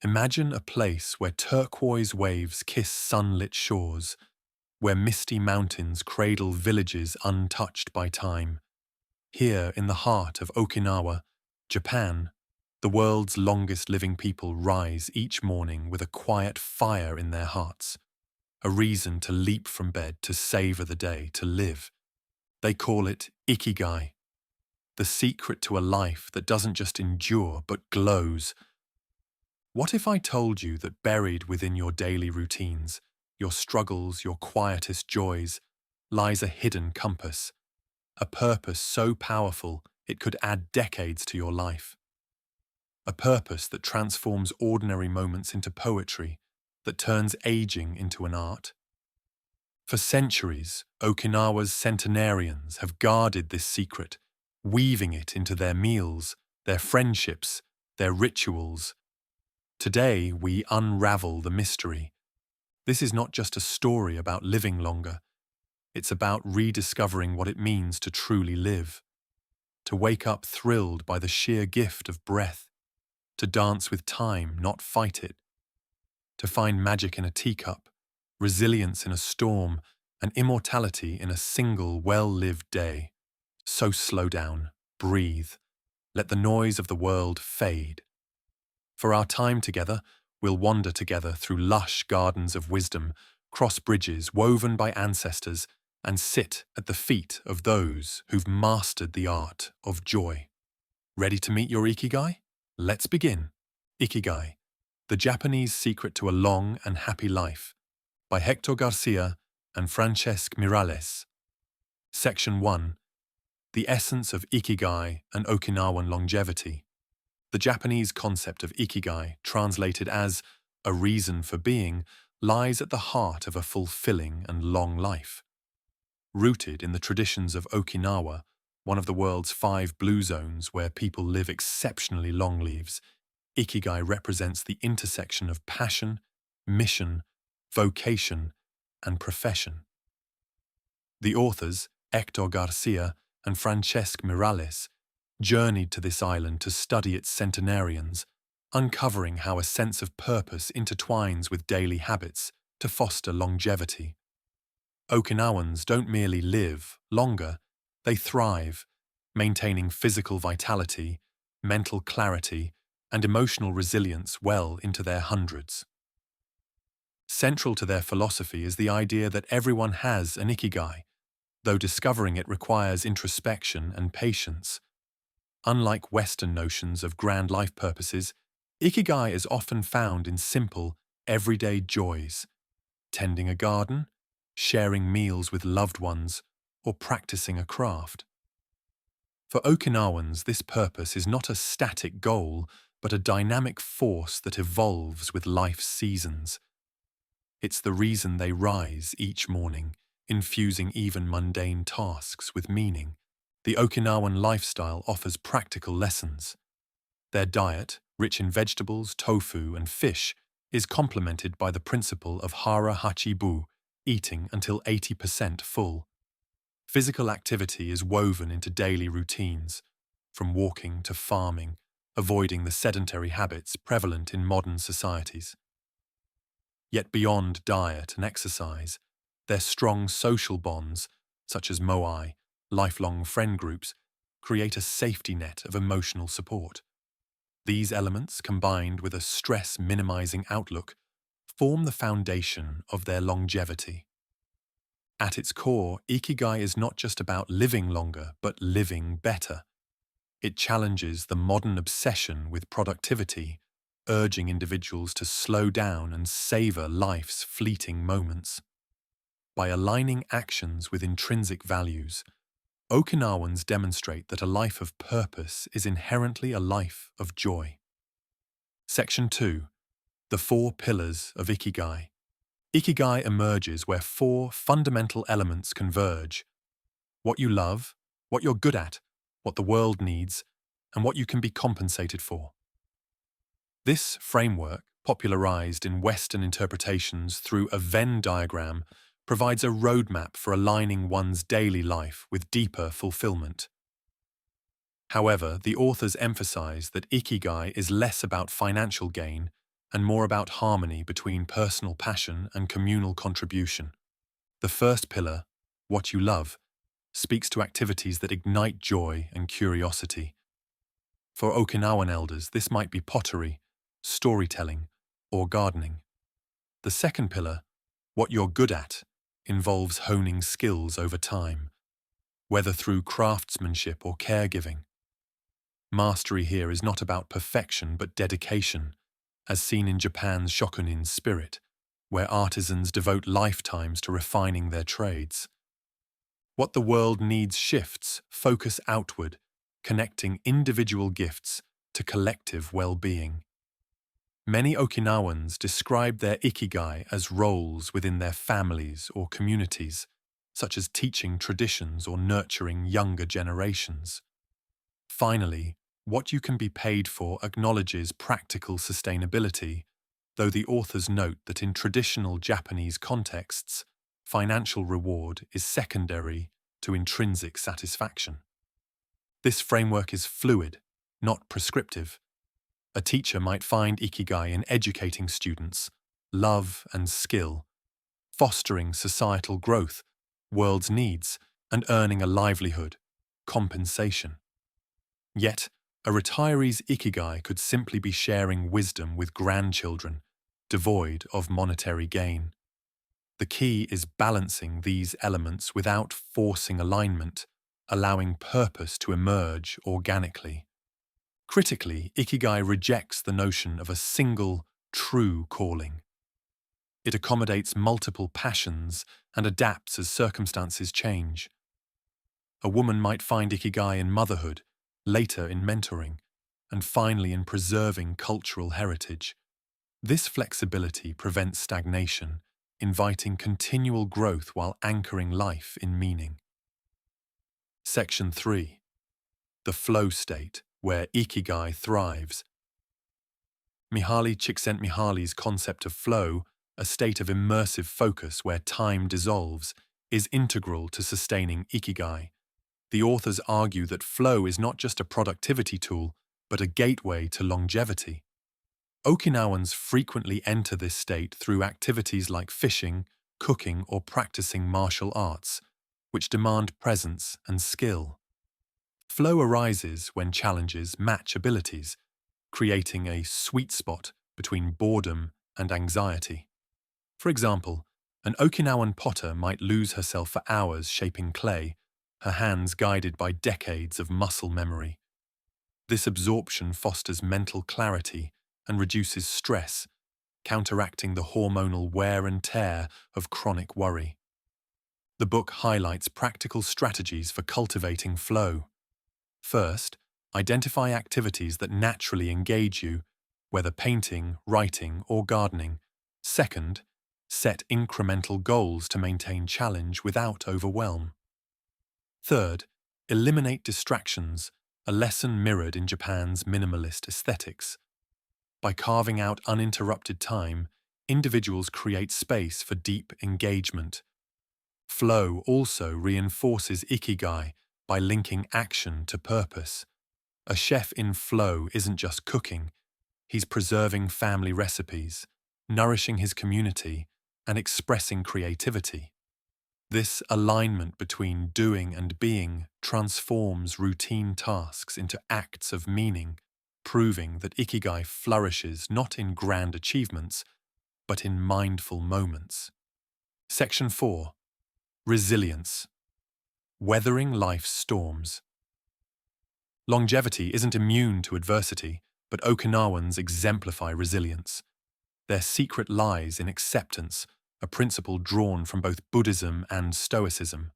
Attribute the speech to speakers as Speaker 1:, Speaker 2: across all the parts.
Speaker 1: Imagine a place where turquoise waves kiss sunlit shores, where misty mountains cradle villages untouched by time. Here, in the heart of Okinawa, Japan, the world's longest living people rise each morning with a quiet fire in their hearts, a reason to leap from bed, to savor the day, to live. They call it Ikigai, the secret to a life that doesn't just endure but glows. What if I told you that buried within your daily routines, your struggles, your quietest joys, lies a hidden compass, a purpose so powerful it could add decades to your life? A purpose that transforms ordinary moments into poetry, that turns aging into an art. For centuries, Okinawa's centenarians have guarded this secret, weaving it into their meals, their friendships, their rituals. Today, we unravel the mystery. This is not just a story about living longer. It's about rediscovering what it means to truly live, to wake up thrilled by the sheer gift of breath, to dance with time, not fight it, to find magic in a teacup, resilience in a storm, and immortality in a single well-lived day. So slow down, breathe, let the noise of the world fade. For our time together, we'll wander together through lush gardens of wisdom, cross bridges woven by ancestors, and sit at the feet of those who've mastered the art of joy. Ready to meet your Ikigai? Let's begin. Ikigai, the Japanese secret to a long and happy life, by Hector Garcia and Francesc Miralles. Section 1. The essence of Ikigai and Okinawan longevity. The Japanese concept of Ikigai, translated as a reason for being, lies at the heart of a fulfilling and long life. Rooted in the traditions of Okinawa, one of the world's 5 blue zones where people live exceptionally long lives, Ikigai represents the intersection of passion, mission, vocation, and profession. The authors, Hector Garcia and Francesc Miralles, journeyed to this island to study its centenarians, uncovering how a sense of purpose intertwines with daily habits to foster longevity. Okinawans don't merely live longer, they thrive, maintaining physical vitality, mental clarity, and emotional resilience well into their hundreds. Central to their philosophy is the idea that everyone has an Ikigai, though discovering it requires introspection and patience. Unlike Western notions of grand life purposes, Ikigai is often found in simple, everyday joys: tending a garden, sharing meals with loved ones, or practicing a craft. For Okinawans, this purpose is not a static goal, but a dynamic force that evolves with life's seasons. It's the reason they rise each morning, infusing even mundane tasks with meaning. The Okinawan lifestyle offers practical lessons. Their diet, rich in vegetables, tofu, and fish, is complemented by the principle of hara hachi bu, eating until 80% full. Physical activity is woven into daily routines, from walking to farming, avoiding the sedentary habits prevalent in modern societies. Yet beyond diet and exercise, their strong social bonds, such as moai, lifelong friend groups, create a safety net of emotional support. These elements, combined with a stress-minimizing outlook, form the foundation of their longevity. At its core, Ikigai is not just about living longer, but living better. It challenges the modern obsession with productivity, urging individuals to slow down and savor life's fleeting moments. By aligning actions with intrinsic values, Okinawans demonstrate that a life of purpose is inherently a life of joy. Section 2. The 4 pillars of Ikigai. Ikigai emerges where 4 fundamental elements converge: what you love, what you're good at, what the world needs, and what you can be compensated for. This framework, popularized in Western interpretations through a Venn diagram, provides a roadmap for aligning one's daily life with deeper fulfillment. However, the authors emphasize that Ikigai is less about financial gain and more about harmony between personal passion and communal contribution. The first pillar, what you love, speaks to activities that ignite joy and curiosity. For Okinawan elders, this might be pottery, storytelling, or gardening. The second pillar, what you're good at, involves honing skills over time, whether through craftsmanship or caregiving. Mastery here is not about perfection but dedication, as seen in Japan's shokunin spirit, where artisans devote lifetimes to refining their trades. What the world needs shifts focus outward, connecting individual gifts to collective well-being. Many Okinawans describe their Ikigai as roles within their families or communities, such as teaching traditions or nurturing younger generations. Finally, what you can be paid for acknowledges practical sustainability, though the authors note that in traditional Japanese contexts, financial reward is secondary to intrinsic satisfaction. This framework is fluid, not prescriptive. A teacher might find Ikigai in educating students, love and skill, fostering societal growth, world's needs, and earning a livelihood, compensation. Yet, a retiree's Ikigai could simply be sharing wisdom with grandchildren, devoid of monetary gain. The key is balancing these elements without forcing alignment, allowing purpose to emerge organically. Critically, Ikigai rejects the notion of a single, true calling. It accommodates multiple passions and adapts as circumstances change. A woman might find Ikigai in motherhood, later in mentoring, and finally in preserving cultural heritage. This flexibility prevents stagnation, inviting continual growth while anchoring life in meaning. Section 3. The flow state, where Ikigai thrives. Mihaly Csikszentmihalyi's concept of flow, a state of immersive focus where time dissolves, is integral to sustaining Ikigai. The authors argue that flow is not just a productivity tool, but a gateway to longevity. Okinawans frequently enter this state through activities like fishing, cooking, or practicing martial arts, which demand presence and skill. Flow arises when challenges match abilities, creating a sweet spot between boredom and anxiety. For example, an Okinawan potter might lose herself for hours shaping clay, her hands guided by decades of muscle memory. This absorption fosters mental clarity and reduces stress, counteracting the hormonal wear and tear of chronic worry. The book highlights practical strategies for cultivating flow. First, identify activities that naturally engage you, whether painting, writing, or gardening. Second, set incremental goals to maintain challenge without overwhelm. Third, eliminate distractions, a lesson mirrored in Japan's minimalist aesthetics. By carving out uninterrupted time, individuals create space for deep engagement. Flow also reinforces Ikigai by linking action to purpose. A chef in flow isn't just cooking, he's preserving family recipes, nourishing his community, and expressing creativity. This alignment between doing and being transforms routine tasks into acts of meaning, proving that Ikigai flourishes not in grand achievements, but in mindful moments. Section 4. Resilience. Weathering life's storms. Longevity isn't immune to adversity, but Okinawans exemplify resilience. Their secret lies in acceptance, a principle drawn from both Buddhism and Stoicism.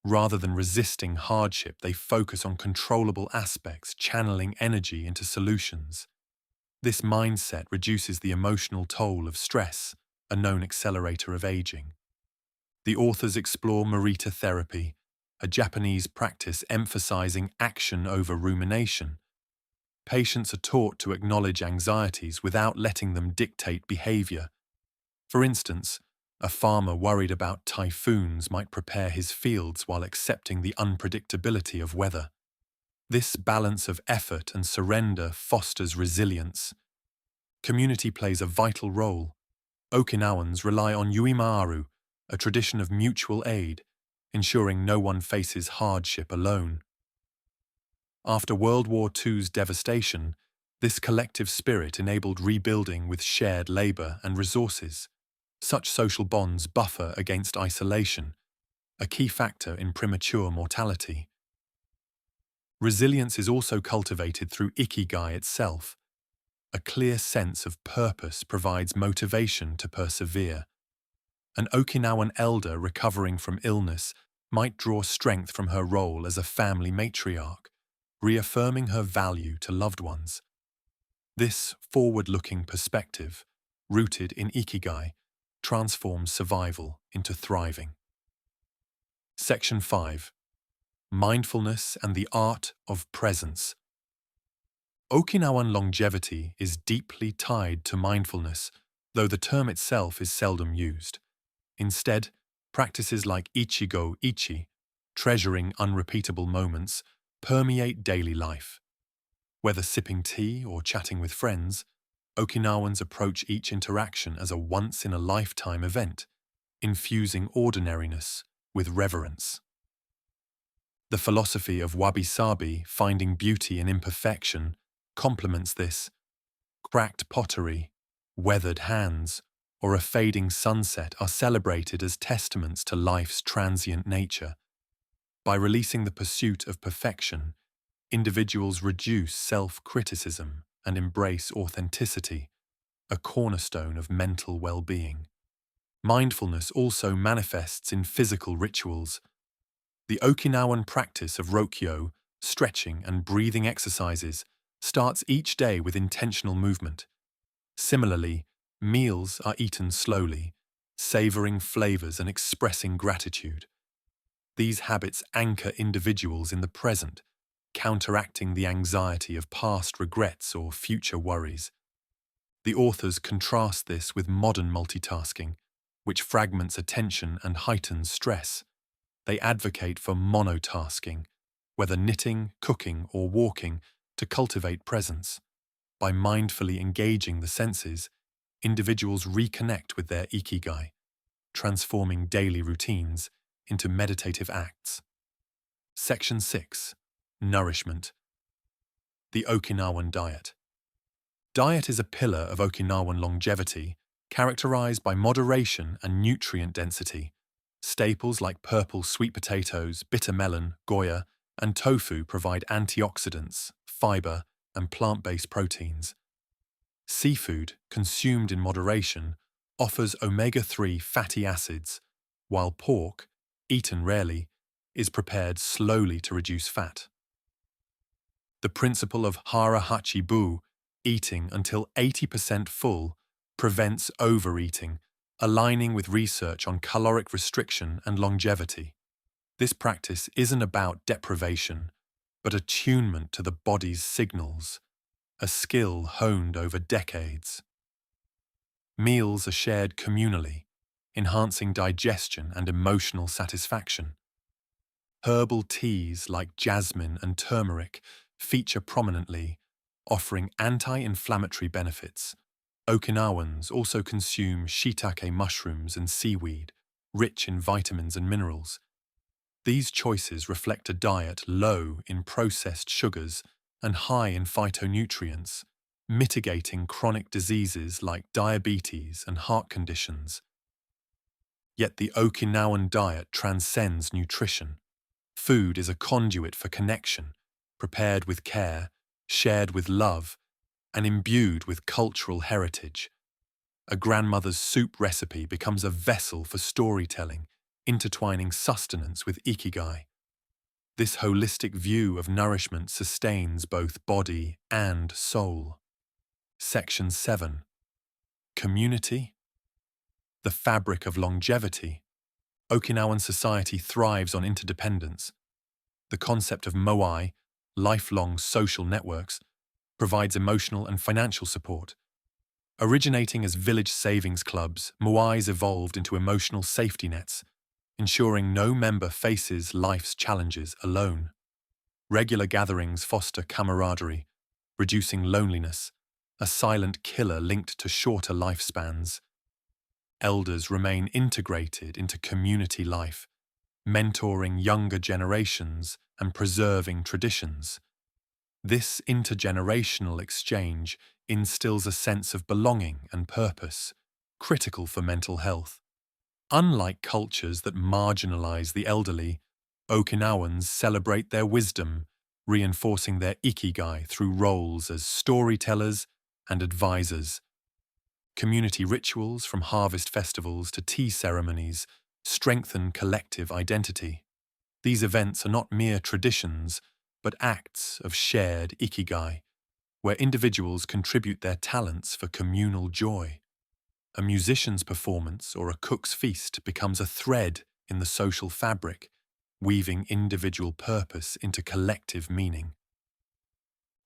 Speaker 1: Rather than resisting hardship, they focus on controllable aspects, channeling energy into solutions. This mindset reduces the emotional toll of stress, a known accelerator of aging. The authors explore Morita therapy, a Japanese practice emphasizing action over rumination. Patients are taught to acknowledge anxieties without letting them dictate behavior. For instance, a farmer worried about typhoons might prepare his fields while accepting the unpredictability of weather. This balance of effort and surrender fosters resilience. Community plays a vital role. Okinawans rely on yuimaaru, a tradition of mutual aid, ensuring no one faces hardship alone. After World War II's devastation, this collective spirit enabled rebuilding with shared labour and resources. Such social bonds buffer against isolation, a key factor in premature mortality. Resilience is also cultivated through Ikigai itself. A clear sense of purpose provides motivation to persevere. An Okinawan elder recovering from illness might draw strength from her role as a family matriarch, reaffirming her value to loved ones. This forward-looking perspective, rooted in Ikigai, transforms survival into thriving. Section 5. Mindfulness and the Art of Presence. Okinawan longevity is deeply tied to mindfulness, though the term itself is seldom used. Instead, practices like Ichigo Ichi, treasuring unrepeatable moments, permeate daily life. Whether sipping tea or chatting with friends, Okinawans approach each interaction as a once-in-a-lifetime event, infusing ordinariness with reverence. The philosophy of wabi-sabi, finding beauty in imperfection, complements this. Cracked pottery, weathered hands, or a fading sunset are celebrated as testaments to life's transient nature. By releasing the pursuit of perfection, individuals reduce self-criticism and embrace authenticity, a cornerstone of mental well-being. Mindfulness also manifests in physical rituals. The Okinawan practice of rokyo, stretching and breathing exercises, starts each day with intentional movement. Similarly, meals are eaten slowly, savoring flavors and expressing gratitude. These habits anchor individuals in the present, counteracting the anxiety of past regrets or future worries. The authors contrast this with modern multitasking, which fragments attention and heightens stress. They advocate for monotasking, whether knitting, cooking, or walking, to cultivate presence. By mindfully engaging the senses, individuals reconnect with their ikigai, transforming daily routines into meditative acts. Section 6. Nourishment. The Okinawan diet. Diet is a pillar of Okinawan longevity, characterized by moderation and nutrient density. Staples like purple sweet potatoes, bitter melon, goya, and tofu provide antioxidants, fiber, and plant-based proteins. Seafood, consumed in moderation, offers omega-3 fatty acids, while pork, eaten rarely, is prepared slowly to reduce fat. The principle of hara hachi bu, eating until 80% full, prevents overeating, aligning with research on caloric restriction and longevity. This practice isn't about deprivation, but attunement to the body's signals, a skill honed over decades. Meals are shared communally, enhancing digestion and emotional satisfaction. Herbal teas like jasmine and turmeric feature prominently, offering anti-inflammatory benefits. Okinawans also consume shiitake mushrooms and seaweed, rich in vitamins and minerals. These choices reflect a diet low in processed sugars and high in phytonutrients, mitigating chronic diseases like diabetes and heart conditions. Yet the Okinawan diet transcends nutrition. Food is a conduit for connection, prepared with care, shared with love, and imbued with cultural heritage. A grandmother's soup recipe becomes a vessel for storytelling, intertwining sustenance with ikigai. This holistic view of nourishment sustains both body and soul. Section 7. Community. The fabric of longevity. Okinawan society thrives on interdependence. The concept of moai, lifelong social networks, provides emotional and financial support. Originating as village savings clubs, moais evolved into emotional safety nets, ensuring no member faces life's challenges alone. Regular gatherings foster camaraderie, reducing loneliness, a silent killer linked to shorter lifespans. Elders remain integrated into community life, mentoring younger generations and preserving traditions. This intergenerational exchange instills a sense of belonging and purpose, critical for mental health. Unlike cultures that marginalize the elderly, Okinawans celebrate their wisdom, reinforcing their ikigai through roles as storytellers and advisors. Community rituals, from harvest festivals to tea ceremonies, strengthen collective identity. These events are not mere traditions, but acts of shared ikigai, where individuals contribute their talents for communal joy. A musician's performance or a cook's feast becomes a thread in the social fabric, weaving individual purpose into collective meaning.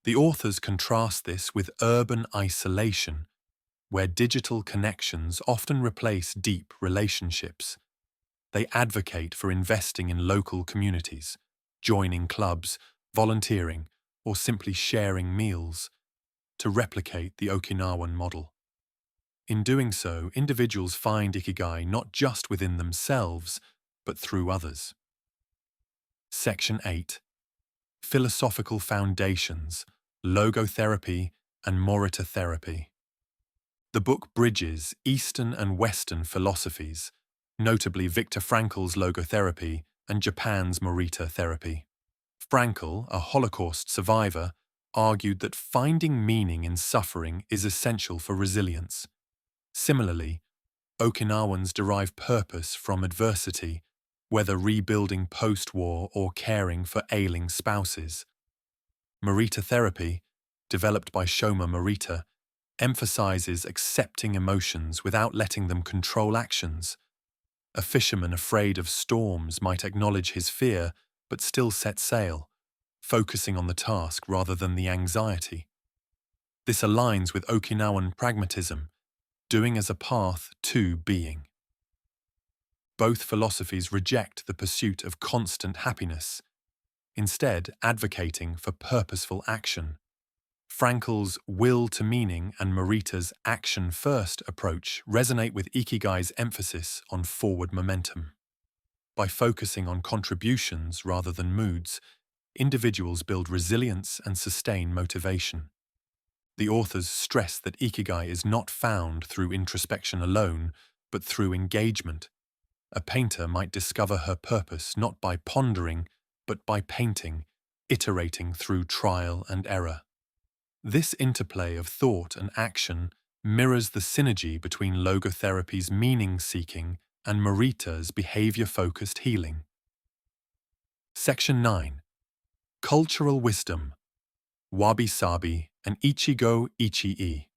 Speaker 1: The authors contrast this with urban isolation, where digital connections often replace deep relationships. They advocate for investing in local communities, joining clubs, volunteering, or simply sharing meals to replicate the Okinawan model. In doing so, individuals find Ikigai not just within themselves, but through others. Section 8. Philosophical Foundations, Logotherapy and Morita Therapy. The book bridges Eastern and Western philosophies, notably Viktor Frankl's logotherapy and Japan's Morita therapy. Frankl, a Holocaust survivor, argued that finding meaning in suffering is essential for resilience. Similarly, Okinawans derive purpose from adversity, whether rebuilding post-war or caring for ailing spouses. Morita therapy, developed by Shoma Morita, emphasizes accepting emotions without letting them control actions. A fisherman afraid of storms might acknowledge his fear but still set sail, focusing on the task rather than the anxiety. This aligns with Okinawan pragmatism, doing as a path to being. Both philosophies reject the pursuit of constant happiness, instead advocating for purposeful action. Frankl's will to meaning and Morita's action-first approach resonate with Ikigai's emphasis on forward momentum. By focusing on contributions rather than moods, individuals build resilience and sustain motivation. The authors stress that Ikigai is not found through introspection alone, but through engagement. A painter might discover her purpose not by pondering, but by painting, iterating through trial and error. This interplay of thought and action mirrors the synergy between logotherapy's meaning-seeking and Morita's behavior-focused healing. Section 9. Cultural Wisdom, Wabi-sabi and Ichigo Ichii.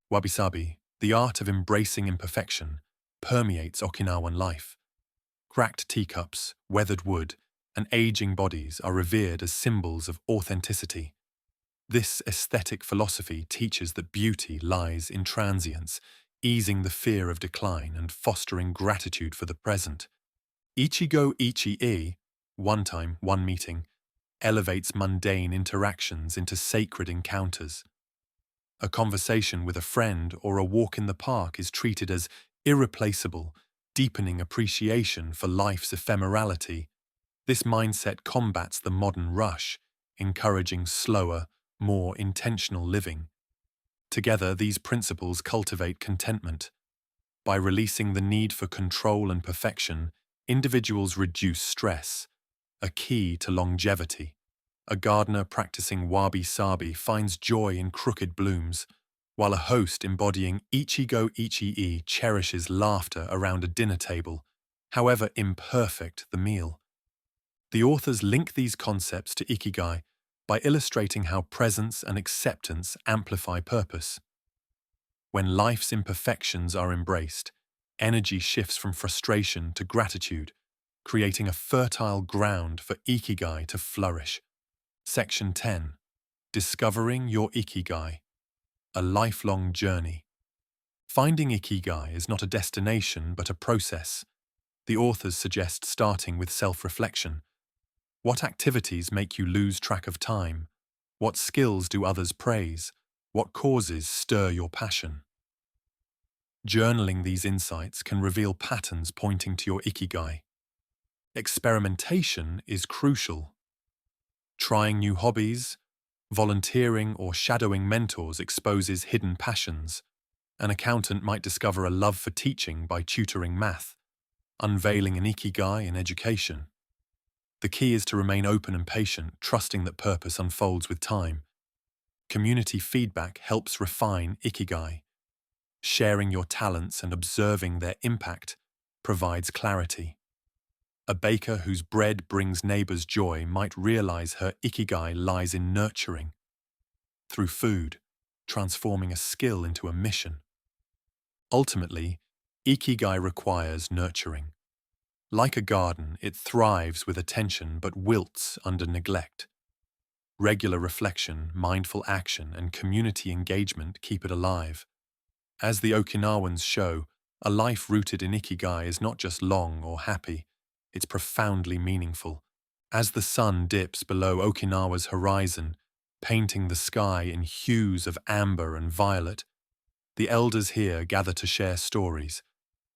Speaker 1: Wabi-sabi, the art of embracing imperfection, permeates Okinawan life. Cracked teacups, weathered wood, and aging bodies are revered as symbols of authenticity. This aesthetic philosophy teaches that beauty lies in transience, easing the fear of decline and fostering gratitude for the present. Ichigo Ichii, one time, one meeting, elevates mundane interactions into sacred encounters. A conversation with a friend or a walk in the park is treated as irreplaceable, deepening appreciation for life's ephemerality. This mindset combats the modern rush, encouraging slower, more intentional living. Together, these principles cultivate contentment. By releasing the need for control and perfection, individuals reduce stress, a key to longevity. A gardener practicing wabi-sabi finds joy in crooked blooms, while a host embodying Ichigo Ichii cherishes laughter around a dinner table, however imperfect the meal. The authors link these concepts to Ikigai by illustrating how presence and acceptance amplify purpose. When life's imperfections are embraced, energy shifts from frustration to gratitude, creating a fertile ground for Ikigai to flourish. Section 10. Discovering your Ikigai, a lifelong journey. Finding Ikigai is not a destination but a process. The authors suggest starting with self-reflection. What activities make you lose track of time? What skills do others praise? What causes stir your passion? Journaling these insights can reveal patterns pointing to your Ikigai. Experimentation is crucial. Trying new hobbies, volunteering or shadowing mentors exposes hidden passions. An accountant might discover a love for teaching by tutoring math, unveiling an Ikigai in education. The key is to remain open and patient, trusting that purpose unfolds with time. Community feedback helps refine Ikigai. Sharing your talents and observing their impact provides clarity. A baker whose bread brings neighbors joy might realize her Ikigai lies in nurturing. Through food, transforming a skill into a mission. Ultimately, Ikigai requires nurturing. Like a garden, it thrives with attention but wilts under neglect. Regular reflection, mindful action, and community engagement keep it alive. As the Okinawans show, a life rooted in Ikigai is not just long or happy, it's profoundly meaningful. As the sun dips below Okinawa's horizon, painting the sky in hues of amber and violet, the elders here gather to share stories,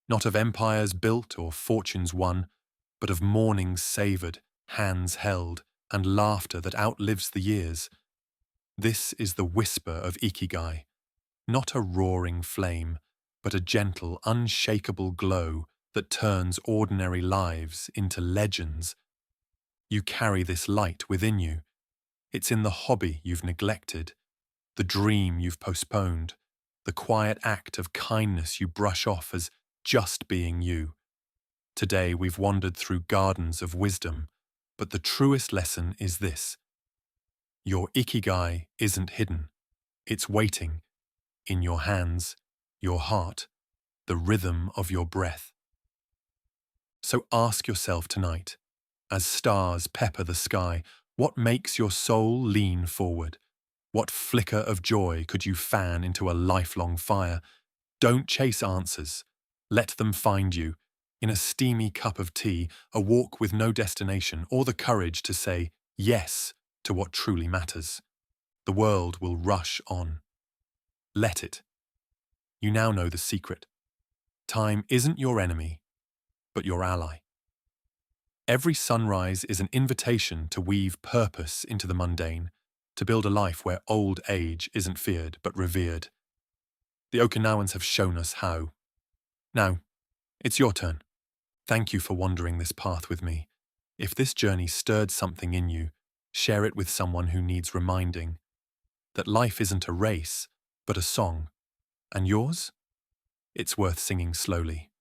Speaker 1: not of empires built or fortunes won, but of mornings savoured, hands held, and laughter that outlives the years. This is the whisper of Ikigai, not a roaring flame, but a gentle, unshakable glow that turns ordinary lives into legends. You carry this light within you. It's in the hobby you've neglected, the dream you've postponed, the quiet act of kindness you brush off as just being you. Today we've wandered through gardens of wisdom, but the truest lesson is this. Your Ikigai isn't hidden. It's waiting, in your hands, your heart, the rhythm of your breath. So ask yourself tonight, as stars pepper the sky, what makes your soul lean forward? What flicker of joy could you fan into a lifelong fire? Don't chase answers. Let them find you, in a steamy cup of tea, a walk with no destination, or the courage to say yes to what truly matters. The world will rush on. Let it. You now know the secret. Time isn't your enemy, but your ally. Every sunrise is an invitation to weave purpose into the mundane, to build a life where old age isn't feared but revered. The Okinawans have shown us how. Now, it's your turn. Thank you for wandering this path with me. If this journey stirred something in you, share it with someone who needs reminding that life isn't a race, but a song. And yours? It's worth singing slowly.